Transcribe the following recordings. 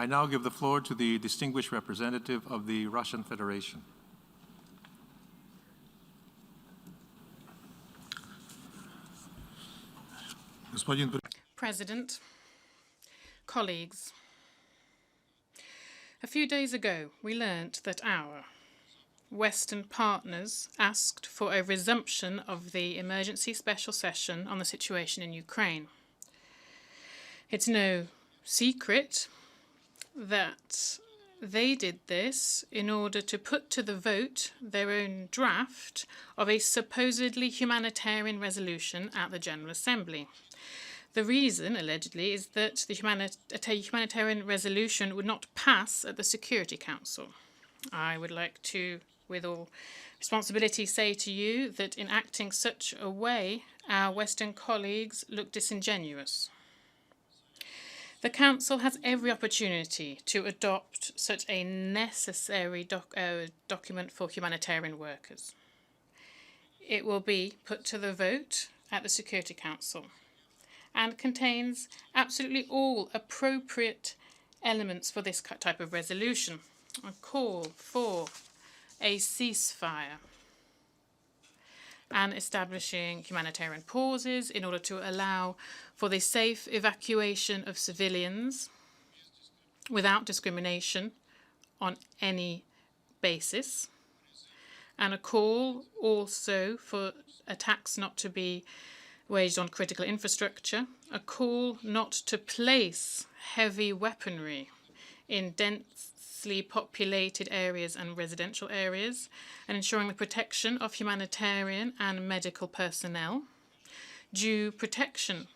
I now give the floor to the distinguished representative of the Russian Federation. President, colleagues, a few days ago we learnt that our Western partners asked for a resumption of the emergency special session on the situation in Ukraine. It's no secret that they did this in order to put to the vote their own draft of a supposedly humanitarian resolution at the General Assembly. The reason, allegedly, is that the humanitarian resolution would not pass at the Security Council. I would like to, with all responsibility, say to you that in acting such a way, our Western colleagues look disingenuous. The Council has every opportunity to adopt such a necessary document for humanitarian workers. It will be put to the vote at the Security Council and contains absolutely all appropriate elements for this type of resolution. A call for a ceasefire and establishing humanitarian pauses in order to allow for the safe evacuation of civilians without discrimination on any basis, and a call also for attacks not to be waged on critical infrastructure, a call not to place heavy weaponry in densely populated areas and residential areas, and ensuring the protection of humanitarian and medical personnel, due protection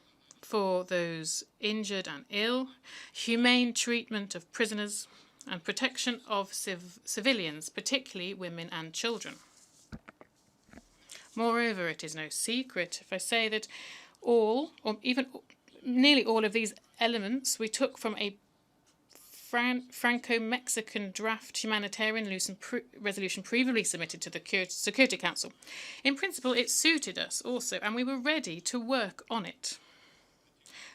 for those injured and ill, humane treatment of prisoners, and protection of civilians, particularly women and children. Moreover, it is no secret if I say that all, or even nearly all of these elements we took from a Franco-Mexican draft humanitarian resolution previously submitted to the Security Council. In principle, it suited us also, and we were ready to work on it.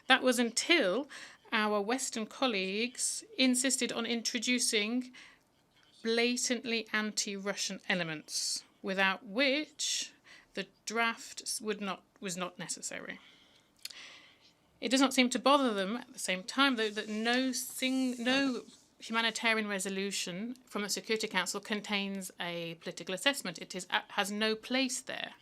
That was until our Western colleagues insisted on introducing blatantly anti-Russian elements, without which the draft was not necessary. It does not seem to bother them at the same time, though, that no humanitarian resolution from the Security Council contains a political assessment. It has no place there.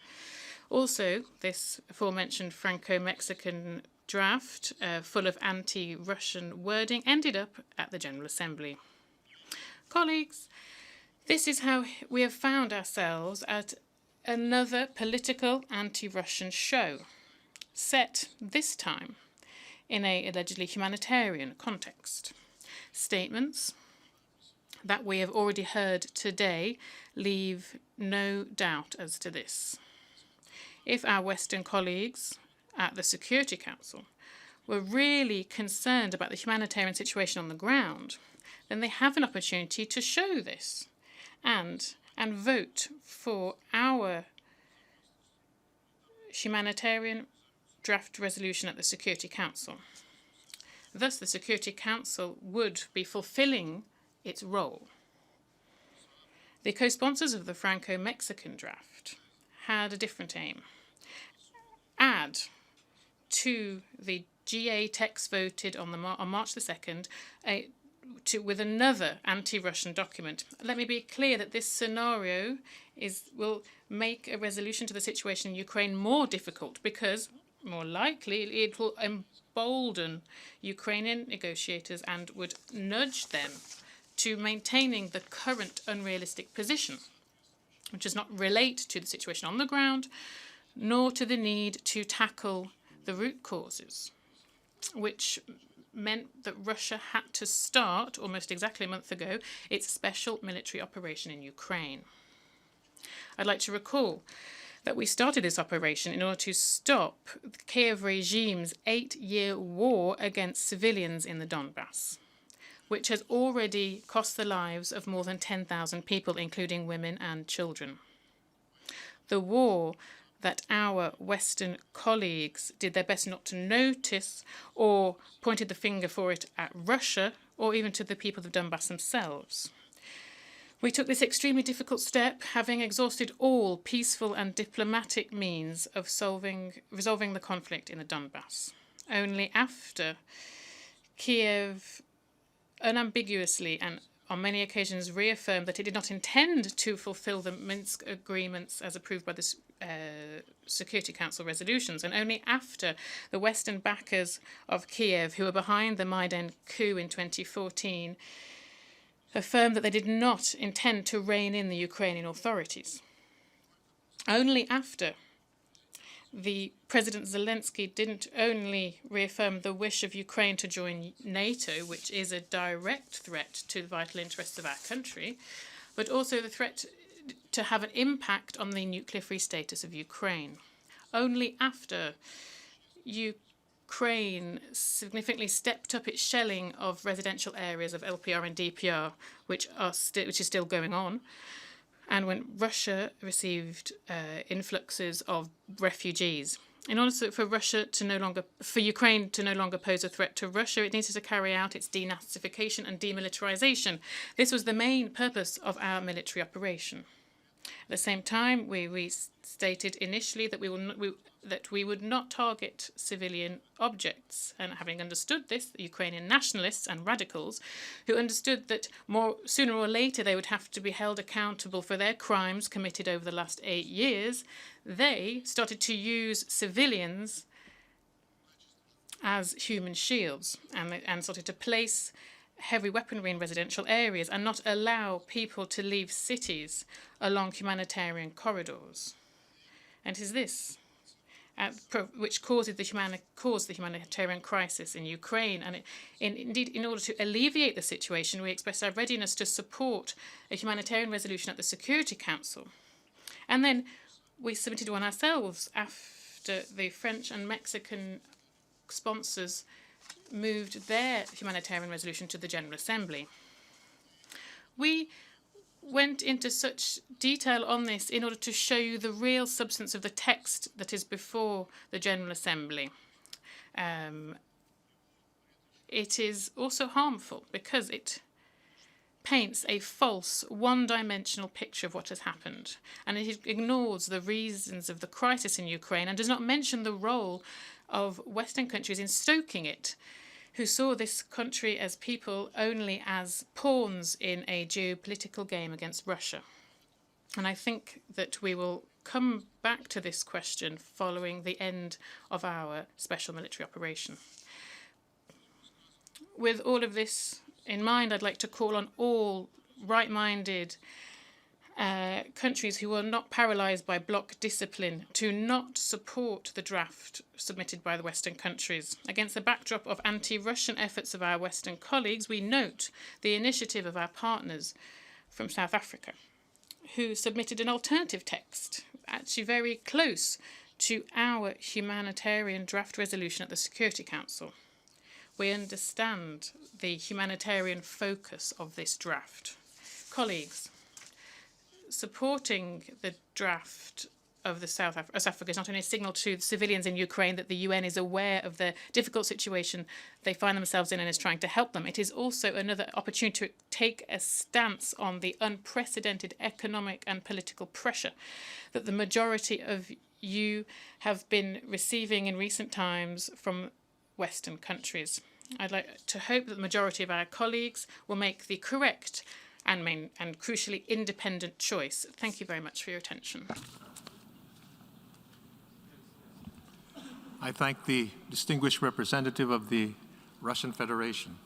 Also, this aforementioned Franco-Mexican draft, full of anti-Russian wording, ended up at the General Assembly. Colleagues, this is how we have found ourselves at another political anti-Russian show, set this time in an allegedly humanitarian context. Statements that we have already heard today leave no doubt as to this. If our Western colleagues at the Security Council were really concerned about the humanitarian situation on the ground, then they have an opportunity to show this and vote for our humanitarian draft resolution at the Security Council. Thus, the Security Council would be fulfilling its role. The co-sponsors of the Franco-Mexican draft had a different aim. Add to the GA text voted on March the 2nd with another anti-Russian document. Let me be clear that this scenario will make a resolution to the situation in Ukraine more difficult, because more likely it will embolden Ukrainian negotiators and would nudge them to maintaining the current unrealistic position, which does not relate to the situation on the ground, nor to the need to tackle the root causes, which meant that Russia had to start, almost exactly a month ago, its special military operation in Ukraine. I'd like to recall that we started this operation in order to stop the Kiev regime's 8-year war against civilians in the Donbass, which has already cost the lives of more than 10,000 people, including women and children. The war that our Western colleagues did their best not to notice or pointed the finger for it at Russia or even to the people of Donbass themselves. We took this extremely difficult step, having exhausted all peaceful and diplomatic means of resolving the conflict in the Donbass. Only after Kiev unambiguously and on many occasions reaffirmed that it did not intend to fulfill the Minsk agreements as approved by the Security Council resolutions, and only after the Western backers of Kiev, who were behind the Maidan coup in 2014, affirmed that they did not intend to rein in the Ukrainian authorities. Only after the President Zelensky didn't only reaffirm the wish of Ukraine to join NATO, which is a direct threat to the vital interests of our country, but also the threat to have an impact on the nuclear-free status of Ukraine. Only after Ukraine significantly stepped up its shelling of residential areas of LPR and DPR, which is still going on, and when Russia received influxes of refugees. In order for Ukraine to no longer pose a threat to Russia, it needed to carry out its denazification and demilitarization. This was the main purpose of our military operation. At the same time, we stated initially that we would not target civilian objects. And having understood this, the Ukrainian nationalists and radicals, who understood that sooner or later they would have to be held accountable for their crimes committed over the last 8 years, they started to use civilians as human shields and started to place heavy weaponry in residential areas and not allow people to leave cities along humanitarian corridors. And it is this which caused the humanitarian crisis in Ukraine. And indeed, in order to alleviate the situation, we expressed our readiness to support a humanitarian resolution at the Security Council. And then we submitted one ourselves after the French and Mexican sponsors moved their humanitarian resolution to the General Assembly. We went into such detail on this in order to show you the real substance of the text that is before the General Assembly. It is also harmful because it paints a false, one-dimensional picture of what has happened, and it ignores the reasons of the crisis in Ukraine and does not mention the role of Western countries in stoking it, who saw this country as people only as pawns in a geopolitical game against Russia. And I think that we will come back to this question following the end of our special military operation. With all of this in mind, I'd like to call on all right-minded countries who are not paralysed by bloc discipline to not support the draft submitted by the Western countries. Against the backdrop of anti-Russian efforts of our Western colleagues, we note the initiative of our partners from South Africa, who submitted an alternative text, actually very close to our humanitarian draft resolution at the Security Council. We understand the humanitarian focus of this draft. Colleagues, supporting the draft of the South Africa is not only a signal to the civilians in Ukraine that the UN is aware of the difficult situation they find themselves in and is trying to help them. It is also another opportunity to take a stance on the unprecedented economic and political pressure that the majority of you have been receiving in recent times from Western countries. I'd like to hope that the majority of our colleagues will make the correct and crucially independent choice. Thank you very much for your attention. I thank the distinguished representative of the Russian Federation.